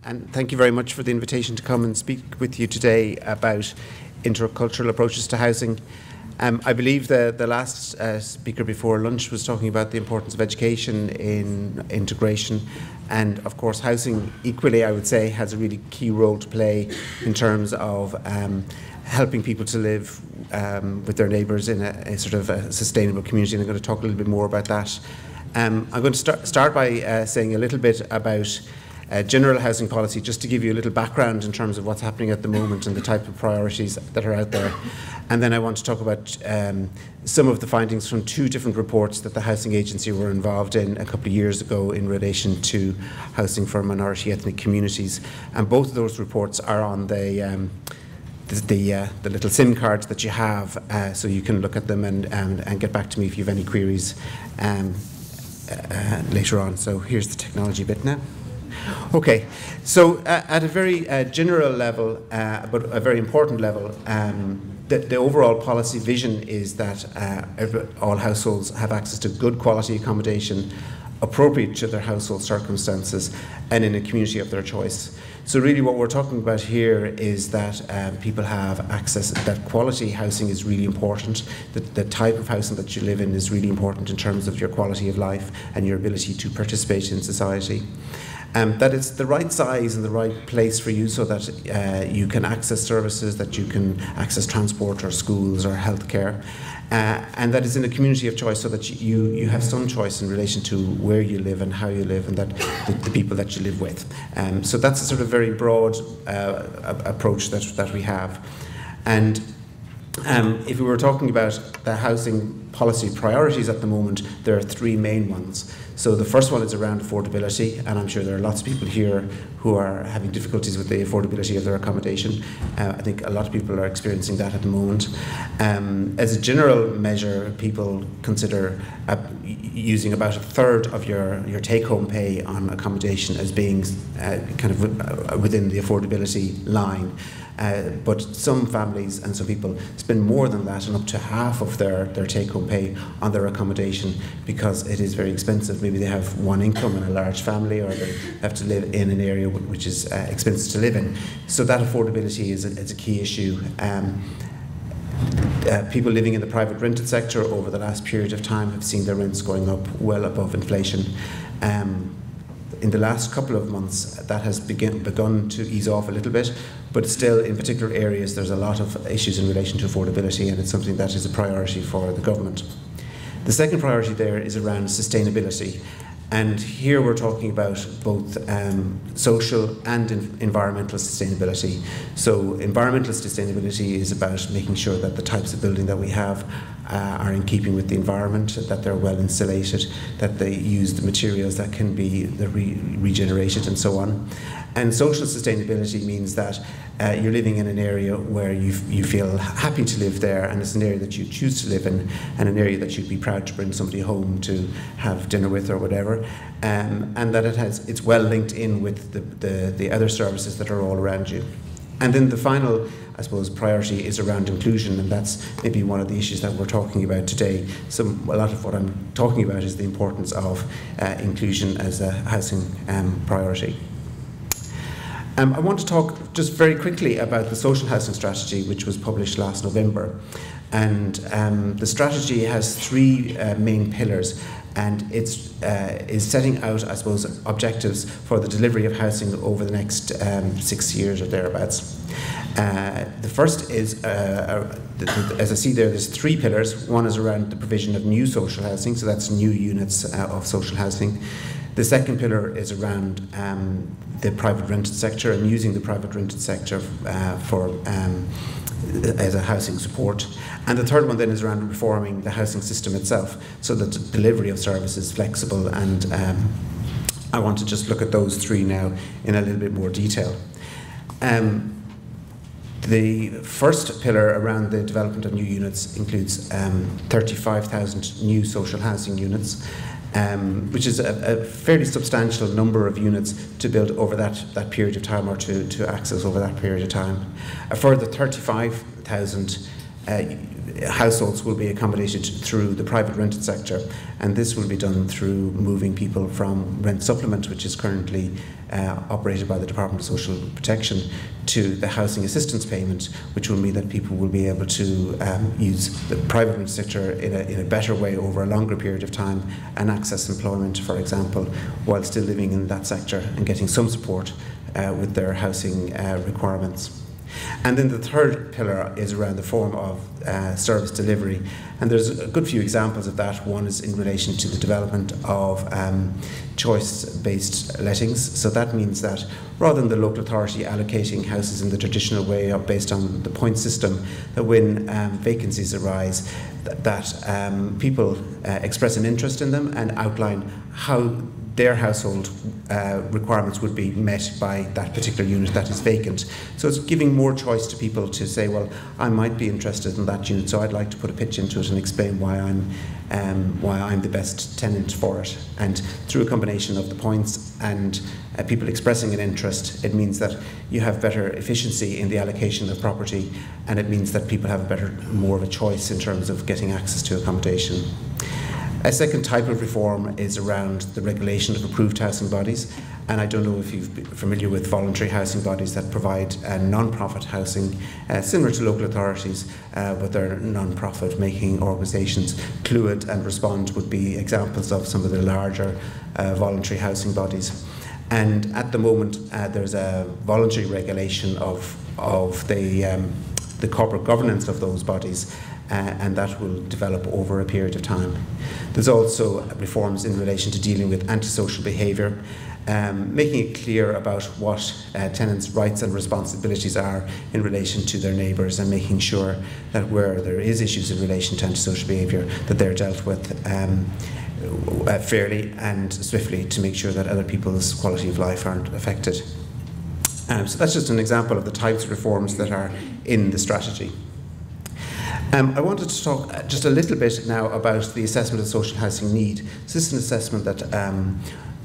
and thank you very much for the invitation to come and speak with you today about intercultural approaches to housing. I believe the last speaker before lunch was talking about the importance of education in integration, and of course housing equally, I would say, has a really key role to play in terms of helping people to live with their neighbours in a sort of a sustainable community, and I'm going to talk a little bit more about that. I'm going to start by saying a little bit about general housing policy, just to give you a little background in terms of what's happening at the moment and the type of priorities that are out there. And then I want to talk about some of the findings from two different reports that the Housing Agency were involved in a couple of years ago in relation to housing for minority ethnic communities. And both of those reports are on the little SIM cards that you have, so you can look at them and get back to me if you have any queries later on. So here's the technology bit now. Okay, so at a very general level, but a very important level, the overall policy vision is that all households have access to good quality accommodation appropriate to their household circumstances and in a community of their choice. So really what we're talking about here is that people have access, that quality housing is really important, that the type of housing that you live in is really important in terms of your quality of life and your ability to participate in society. That it's the right size and the right place for you so that you can access services, that you can access transport or schools or healthcare, and that it's in a community of choice so that you have some choice in relation to where you live and how you live and that the people that you live with. So that's a sort of very broad approach that we have. And if we were talking about the housing policy priorities at the moment, there are three main ones. So the first one is around affordability, and I'm sure there are lots of people here who are having difficulties with the affordability of their accommodation. I think a lot of people are experiencing that at the moment. As a general measure, people consider using about a third of your take-home pay on accommodation as being kind of within the affordability line. But some families and some people spend more than that and up to half of their take-home pay on their accommodation because it is very expensive. Maybe they have one income and a large family, or they have to live in an area which is expensive to live in. So that affordability is a key issue. People living in the private rented sector over the last period of time have seen their rents going up well above inflation. In the last couple of months, that has begun to ease off a little bit, but still in particular areas there's a lot of issues in relation to affordability, and it's something that is a priority for the government. The second priority there is around sustainability, and here we're talking about both social and environmental sustainability. So environmental sustainability is about making sure that the types of building that we have are in keeping with the environment, that they're well insulated, that they use the materials that can be regenerated and so on. And social sustainability means that you're living in an area where you feel happy to live there, and it's an area that you choose to live in, and an area that you'd be proud to bring somebody home to have dinner with or whatever, and that it's well linked in with the other services that are all around you. And then the final, I suppose, priority is around inclusion, and that's maybe one of the issues that we're talking about today. So a lot of what I'm talking about is the importance of inclusion as a housing priority. I want to talk just very quickly about the social housing strategy, which was published last November. And the strategy has three main pillars, and it's is setting out, I suppose, objectives for the delivery of housing over the next 6 years or thereabouts. The first is, as I see there, there's three pillars. One is around the provision of new social housing, so that's new units of social housing. The second pillar is around the private rented sector and using the private rented sector as a housing support. And the third one then is around reforming the housing system itself so that the delivery of service is flexible, and I want to just look at those three now in a little bit more detail. The first pillar around the development of new units includes 35,000 new social housing units, which is a fairly substantial number of units to build over that period of time, or to access over that period of time. A further 35,000 households will be accommodated through the private rented sector, and this will be done through moving people from rent supplement, which is currently operated by the Department of Social Protection, to the housing assistance payment, which will mean that people will be able to use the private rented sector in a better way over a longer period of time and access employment, for example, while still living in that sector and getting some support with their housing requirements. And then the third pillar is around the form of service delivery, and there's a good few examples of that. One is in relation to the development of choice-based lettings. So that means that rather than the local authority allocating houses in the traditional way based on the point system, that when vacancies arise, that people express an interest in them and outline how their household requirements would be met by that particular unit that is vacant. So it's giving more choice to people to say, well, I might be interested in that unit, so I'd like to put a pitch into it and explain why I'm the best tenant for it. And through a combination of the points and people expressing an interest, it means that you have better efficiency in the allocation of property, and it means that people have more of a choice in terms of getting access to accommodation. A second type of reform is around the regulation of approved housing bodies, and I don't know if you're familiar with voluntary housing bodies that provide non-profit housing, similar to local authorities, but they're non-profit making organisations. Cluid and Respond would be examples of some of the larger voluntary housing bodies. And at the moment, there's a voluntary regulation of the corporate governance of those bodies, and that will develop over a period of time. There's also reforms in relation to dealing with antisocial behaviour, making it clear about what tenants' rights and responsibilities are in relation to their neighbours, and making sure that where there is issues in relation to antisocial behaviour, that they're dealt with fairly and swiftly to make sure that other people's quality of life aren't affected. So that's just an example of the types of reforms that are in the strategy. I wanted to talk just a little bit now about the assessment of social housing need. So this is an assessment that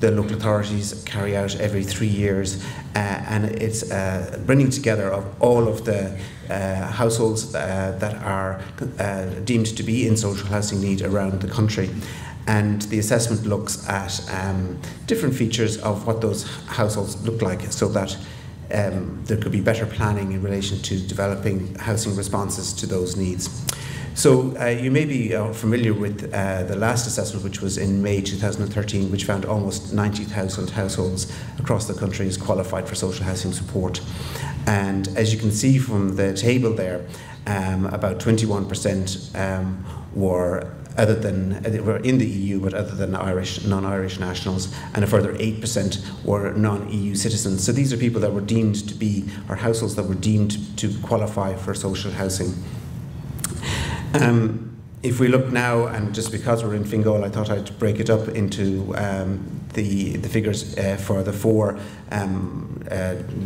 the local authorities carry out every 3 years, and it's bringing together of all of the households that are deemed to be in social housing need around the country. And the assessment looks at different features of what those households look like, so that there could be better planning in relation to developing housing responses to those needs. So you may be familiar with the last assessment, which was in May 2013, which found almost 90,000 households across the country as qualified for social housing support. And as you can see from the table there, about 21% were in the EU, but other than non-Irish nationals, and a further 8% were non-EU citizens. So these are people that were deemed to be, or households that were deemed to qualify for social housing. If we look now, and just because we're in Fingal, I thought I'd break it up into the figures for the four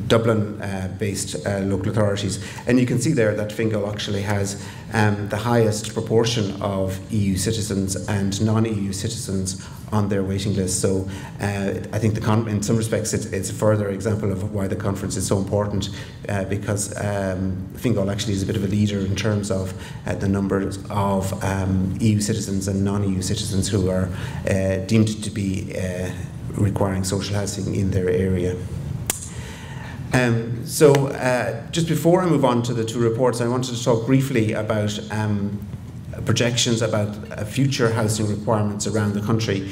Dublin-based local authorities, and you can see there that Fingal actually has the highest proportion of EU citizens and non-EU citizens on their waiting list. So I think in some respects it's a further example of why the conference is so important, because Fingal actually is a bit of a leader in terms of the numbers of EU citizens and non-EU citizens who are deemed to be requiring social housing in their area. Just before I move on to the two reports, I wanted to talk briefly about projections about future housing requirements around the country.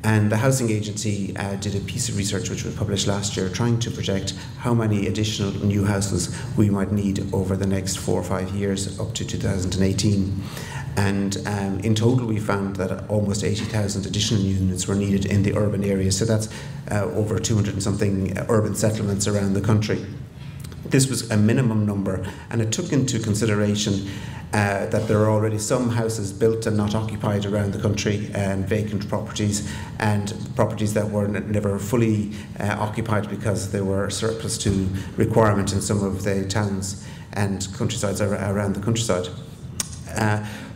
And the Housing Agency did a piece of research which was published last year, trying to project how many additional new houses we might need over the next 4 or 5 years up to 2018. And in total we found that almost 80,000 additional units were needed in the urban areas. So that's over 200 and something urban settlements around the country. This was a minimum number, and it took into consideration that there are already some houses built and not occupied around the country, and vacant properties, and properties that were never fully occupied because they were surplus to requirement in some of the towns and countrysides around the countryside.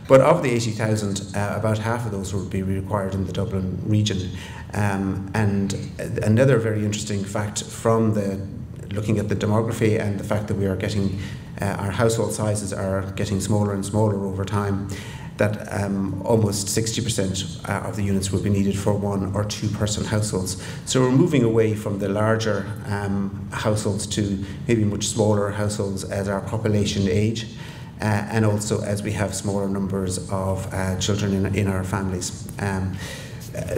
But of the 80,000, about half of those would be required in the Dublin region. And another very interesting fact from looking at the demography and the fact that we are getting our household sizes are getting smaller and smaller over time, that almost 60% of the units will be needed for 1 or 2 person households. So we're moving away from the larger households to maybe much smaller households as our population age, and also as we have smaller numbers of children in our families.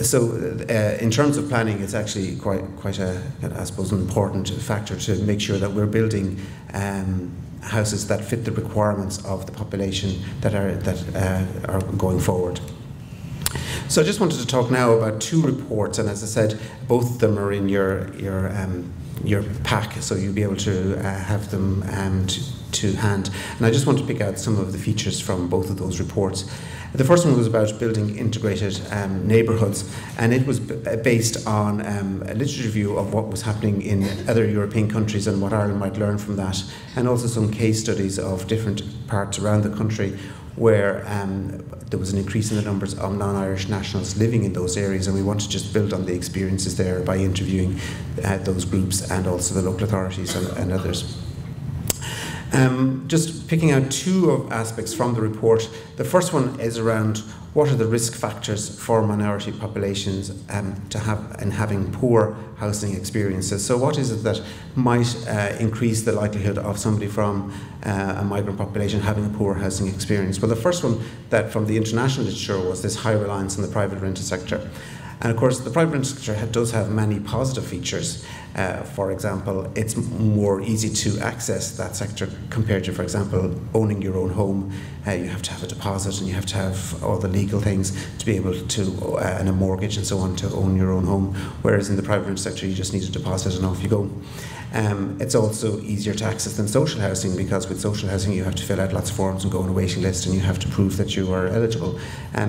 So in terms of planning, it's actually quite a, I suppose, an important factor to make sure that we're building houses that fit the requirements of the population that are going forward. So I just wanted to talk now about 2 reports, and as I said, both of them are in your pack, so you'll be able to have them to hand. And I just want to pick out some of the features from both of those reports. The first one was about building integrated neighbourhoods, and it was based on a literature review of what was happening in other European countries and what Ireland might learn from that, and also some case studies of different parts around the country where there was an increase in the numbers of non-Irish nationals living in those areas, and we want to just build on the experiences there by interviewing those groups and also the local authorities and others. Just picking out 2 aspects from the report. The first one is around what are the risk factors for minority populations to have in having poor housing experiences. So what is it that might increase the likelihood of somebody from a migrant population having a poor housing experience? Well, the first one that from the international literature was this high reliance on the private rented sector. And of course, the private rented sector does have many positive features. For example, it's more easy to access that sector compared to, for example, owning your own home. You have to have a deposit and you have to have all the legal things to be able to, and a mortgage and so on, to own your own home. Whereas in the private rented sector, you just need a deposit and off you go. It's also easier to access than social housing, because with social housing you have to fill out lots of forms and go on a waiting list, and you have to prove that you are eligible.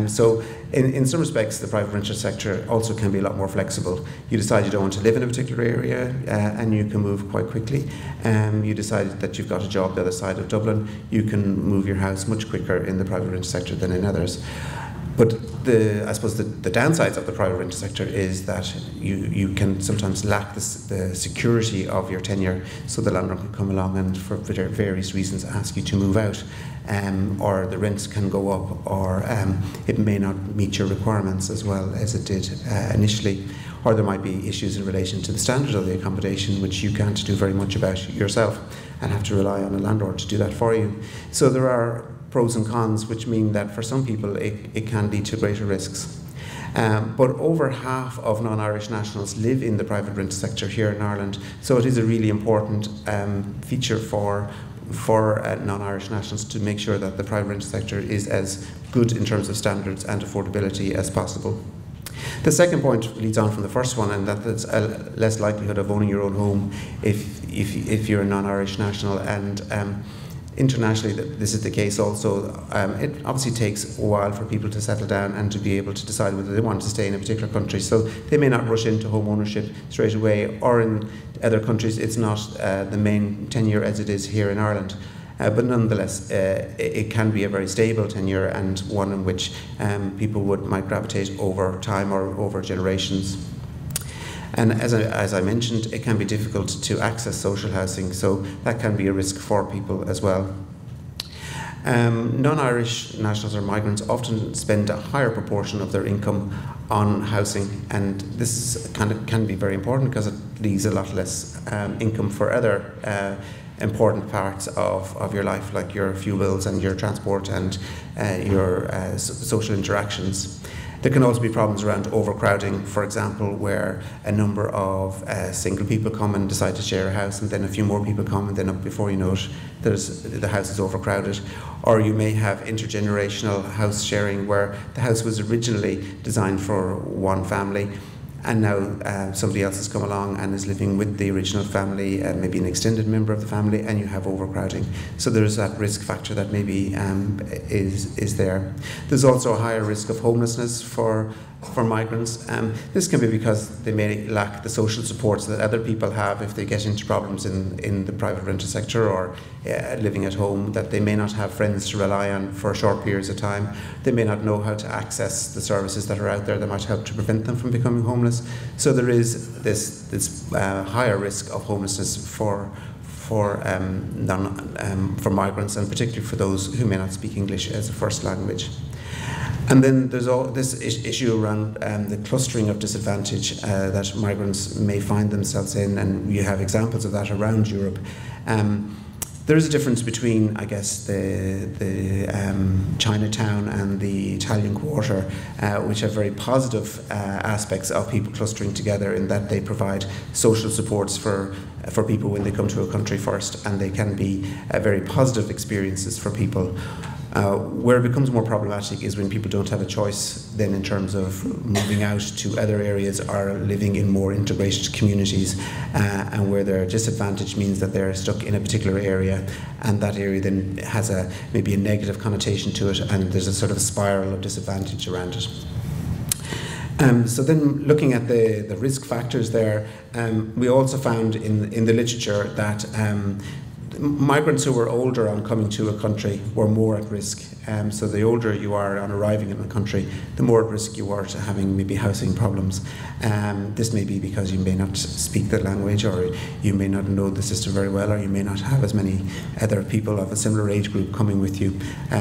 So in some respects the private rented sector also can be a lot more flexible. You decide you don't want to live in a particular area and you can move quite quickly. You decide that you've got a job the other side of Dublin, you can move your house much quicker in the private rented sector than in others. But I suppose the downsides of the private rented sector is that you can sometimes lack the security of your tenure, so the landlord can come along and for various reasons ask you to move out, or the rents can go up, or it may not meet your requirements as well as it did initially, or there might be issues in relation to the standard of the accommodation which you can't do very much about yourself and have to rely on a landlord to do that for you. So there are pros and cons, which mean that for some people it can lead to greater risks. But over half of non-Irish nationals live in the private rented sector here in Ireland, so it is a really important feature for non-Irish nationals to make sure that the private rented sector is as good in terms of standards and affordability as possible. The second point leads on from the first one, and that there's a less likelihood of owning your own home if you're a non-Irish national, and internationally this is the case also. It obviously takes a while for people to settle down and to be able to decide whether they want to stay in a particular country, so they may not rush into home ownership straight away, or in other countries it's not the main tenure as it is here in Ireland. But nonetheless, it can be a very stable tenure, and one in which people might gravitate over time or over generations. And as I mentioned, it can be difficult to access social housing, so that can be a risk for people as well. Non-Irish nationals or migrants often spend a higher proportion of their income on housing, and this can be very important because it leaves a lot less income for other important parts of your life, like your fuel bills and your transport and your social interactions. There can also be problems around overcrowding, for example, where a number of single people come and decide to share a house, and then a few more people come, and then before you know it, the house is overcrowded. Or you may have intergenerational house sharing, where the house was originally designed for one family, and now somebody else has come along and is living with the original family, and maybe an extended member of the family, and you have overcrowding. So there's that risk factor that maybe is there. There's also a higher risk of homelessness for migrants. This can be because they may lack the social supports that other people have if they get into problems in the private rented sector, or living at home, that they may not have friends to rely on for short periods of time. They may not know how to access the services that are out there that might help to prevent them from becoming homeless. So there is this higher risk of homelessness for for migrants, and particularly for those who may not speak English as a first language. And then there's all this issue around the clustering of disadvantage that migrants may find themselves in, and you have examples of that around Europe. There is a difference between, I guess, the Chinatown and the Italian Quarter, which have very positive aspects of people clustering together, in that they provide social supports for people when they come to a country first, and they can be very positive experiences for people. Where it becomes more problematic is when people don't have a choice then in terms of moving out to other areas or living in more integrated communities, and where their disadvantage means that they're stuck in a particular area, and that area then has maybe a negative connotation to it, and there's a sort of spiral of disadvantage around it. So then, looking at the risk factors there, we also found in the literature that migrants who were older on coming to a country were more at risk. So the older you are on arriving in a country, the more at risk you are to having maybe housing problems. This may be because you may not speak the language, or you may not know the system very well, or you may not have as many other people of a similar age group coming with you.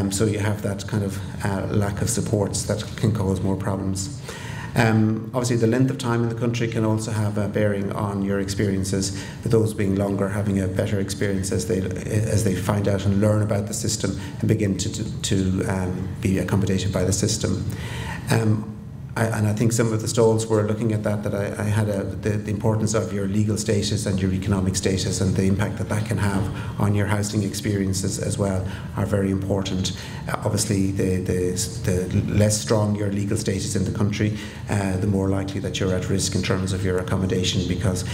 So you have that kind of lack of supports that can cause more problems. Obviously, the length of time in the country can also have a bearing on your experiences, with those being longer having a better experience as they find out and learn about the system and begin to be accommodated by the system. And I think some of the stalls were looking at that I had the importance of your legal status and your economic status, and the impact that can have on your housing experiences as well are very important. Obviously, the less strong your legal status in the country, the more likely that you're at risk in terms of your accommodation, because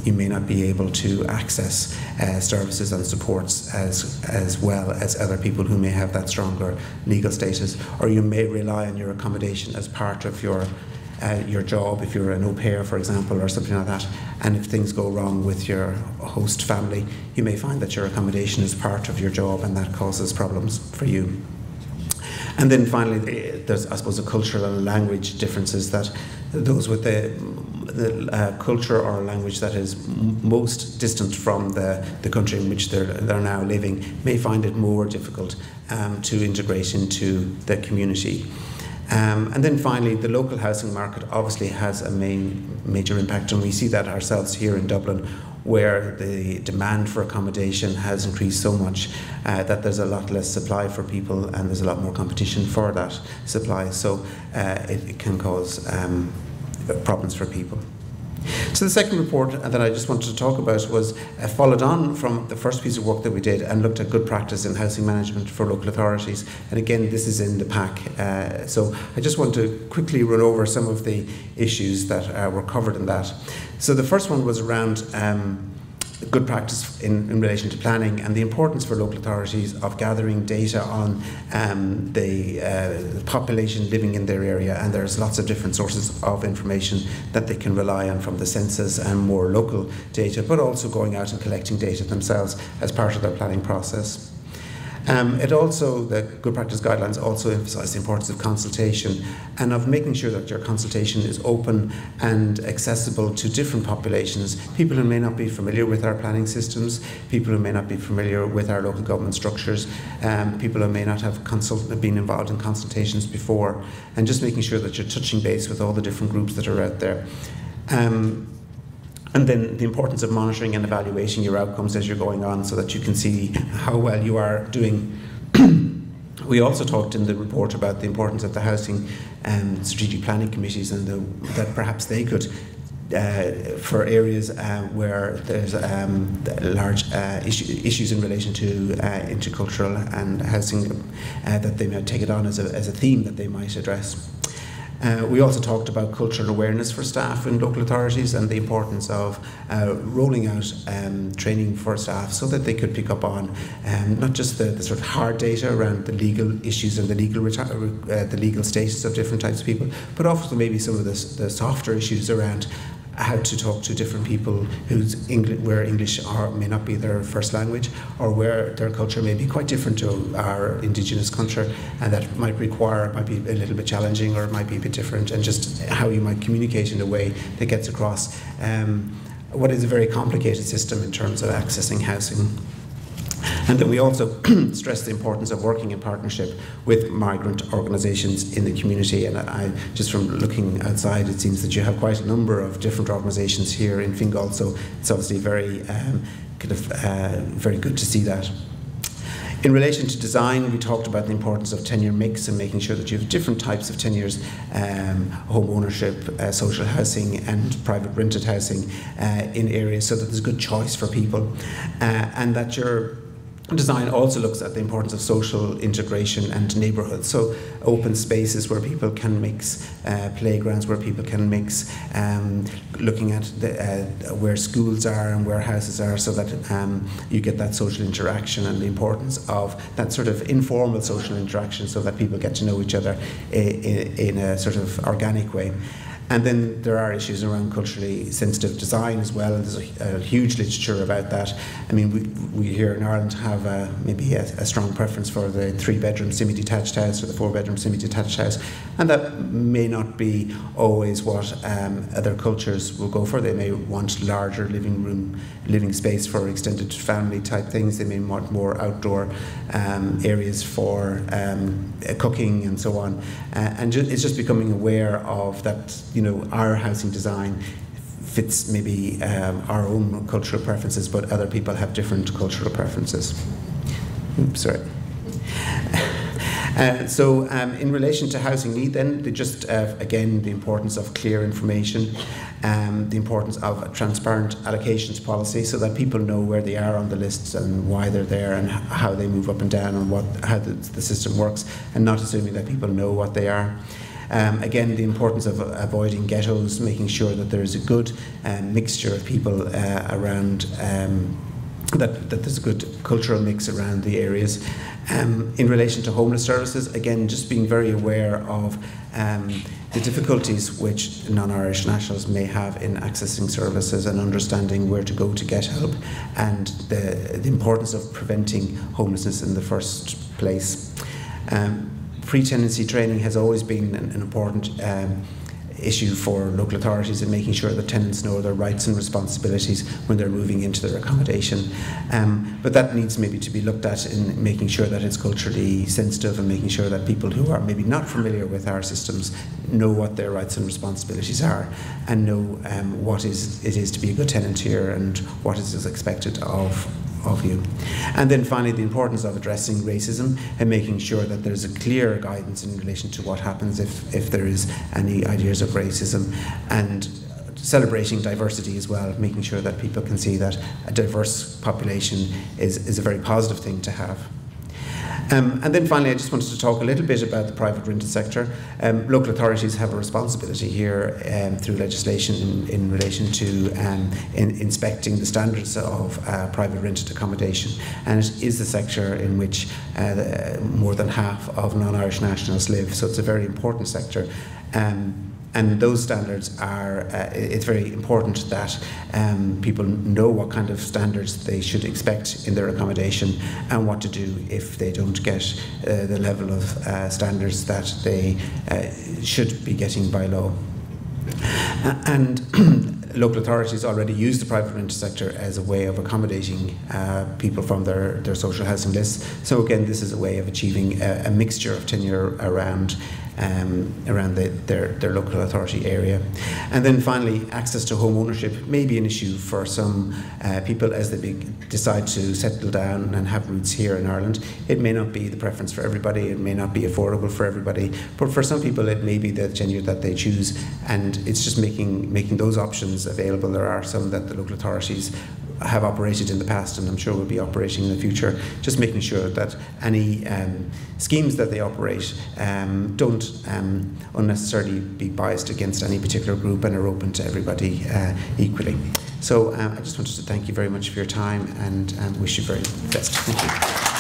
you may not be able to access services and supports as well as other people who may have that stronger legal status, or you may rely on your accommodation as part of your job, if you're an au pair, for example, or something like that. And if things go wrong with your host family, you may find that your accommodation is part of your job, and that causes problems for you. And then finally, there's, I suppose, a cultural and language differences, that those with the culture or language that is most distant from the country in which they're now living may find it more difficult to integrate into the community. And then finally, the local housing market obviously has a major impact, and we see that ourselves here in Dublin, where the demand for accommodation has increased so much that there's a lot less supply for people, and there's a lot more competition for that supply. So it can cause problems for people. So the second report that I just wanted to talk about was followed on from the first piece of work that we did, and looked at good practice in housing management for local authorities. And again, this is in the pack. So I just want to quickly run over some of the issues that were covered in that. So the first one was around good practice in relation to planning, and the importance for local authorities of gathering data on the population living in their area. And there's lots of different sources of information that they can rely on, from the census and more local data, but also going out and collecting data themselves as part of their planning process. The good practice guidelines also emphasise the importance of consultation, and of making sure that your consultation is open and accessible to different populations, people who may not be familiar with our planning systems, people who may not be familiar with our local government structures, people who may not have been involved in consultations before, and just making sure that you're touching base with all the different groups that are out there. And then the importance of monitoring and evaluating your outcomes as you're going on, so that you can see how well you are doing. We also talked in the report about the importance of the housing and strategic planning committees, and that perhaps they could, for areas where there's large issues in relation to intercultural and housing, that they might take it on as a theme that they might address. We also talked about cultural awareness for staff in local authorities, and the importance of rolling out training for staff, so that they could pick up on not just the sort of hard data around the legal issues and the legal status of different types of people, but also maybe some of the softer issues around how to talk to different people where English may not be their first language, or where their culture may be quite different to our indigenous culture, and that might be a little bit challenging, or it might be a bit different, and just how you might communicate in a way that gets across. what is a very complicated system in terms of accessing housing. And then we also stress the importance of working in partnership with migrant organisations in the community. And just from looking outside, it seems that you have quite a number of different organisations here in Fingal, so it's obviously very, very good to see that. In relation to design, we talked about the importance of tenure mix and making sure that you have different types of tenures, home ownership, social housing and private rented housing in areas, so that there's a good choice for people, and that your design also looks at the importance of social integration and neighbourhoods. So open spaces where people can mix, playgrounds where people can mix, looking at where schools are and where houses are, so that you get that social interaction, and the importance of that sort of informal social interaction, so that people get to know each other in a sort of organic way. And then there are issues around culturally sensitive design as well, and there's a huge literature about that. I mean, we here in Ireland have maybe a strong preference for the 3-bedroom semi-detached house or the 4-bedroom semi-detached house, and that may not be always what other cultures will go for. They may want larger living space for extended family type things. They may want more outdoor areas for cooking and so on. And it's just becoming aware of that. You know, our housing design fits maybe our own cultural preferences, but other people have different cultural preferences. Oops, sorry. So in relation to housing need then, again, the importance of clear information, the importance of a transparent allocations policy, so that people know where they are on the lists and why they're there and how they move up and down and how the system works, and not assuming that people know what they are. Again, the importance of avoiding ghettos, making sure that there is a good mixture of people around, that there's a good cultural mix around the areas. In relation to homeless services, again, just being very aware of the difficulties which non-Irish nationals may have in accessing services and understanding where to go to get help, and the importance of preventing homelessness in the first place. Pre-tenancy training has always been an important issue for local authorities in making sure that tenants know their rights and responsibilities when they're moving into their accommodation. But that needs maybe to be looked at in making sure that it's culturally sensitive, and making sure that people who are maybe not familiar with our systems know what their rights and responsibilities are, and know what it is to be a good tenant here and what is expected of you. And then finally, the importance of addressing racism and making sure that there's a clear guidance in relation to what happens if there is any ideas of racism, and celebrating diversity as well, making sure that people can see that a diverse population is a very positive thing to have. And then finally, I just wanted to talk a little bit about the private rented sector. Local authorities have a responsibility here through legislation in relation to inspecting the standards of private rented accommodation, and it is the sector in which more than half of non-Irish nationals live, so it's a very important sector. And those standards are, it's very important that people know what kind of standards they should expect in their accommodation, and what to do if they don't get the level of standards that they should be getting by law. And local authorities already use the private rented sector as a way of accommodating people from their social housing lists. So again, this is a way of achieving a mixture of tenure around their local authority area. And then finally, access to home ownership may be an issue for some people as they decide to settle down and have roots here in Ireland. It may not be the preference for everybody, it may not be affordable for everybody, but for some people it may be the tenure that they choose, and it's just making those options available. There are some that the local authorities have operated in the past, and I'm sure will be operating in the future, just making sure that any schemes that they operate don't unnecessarily be biased against any particular group and are open to everybody equally. So I just wanted to thank you very much for your time, and wish you very best. Thank you.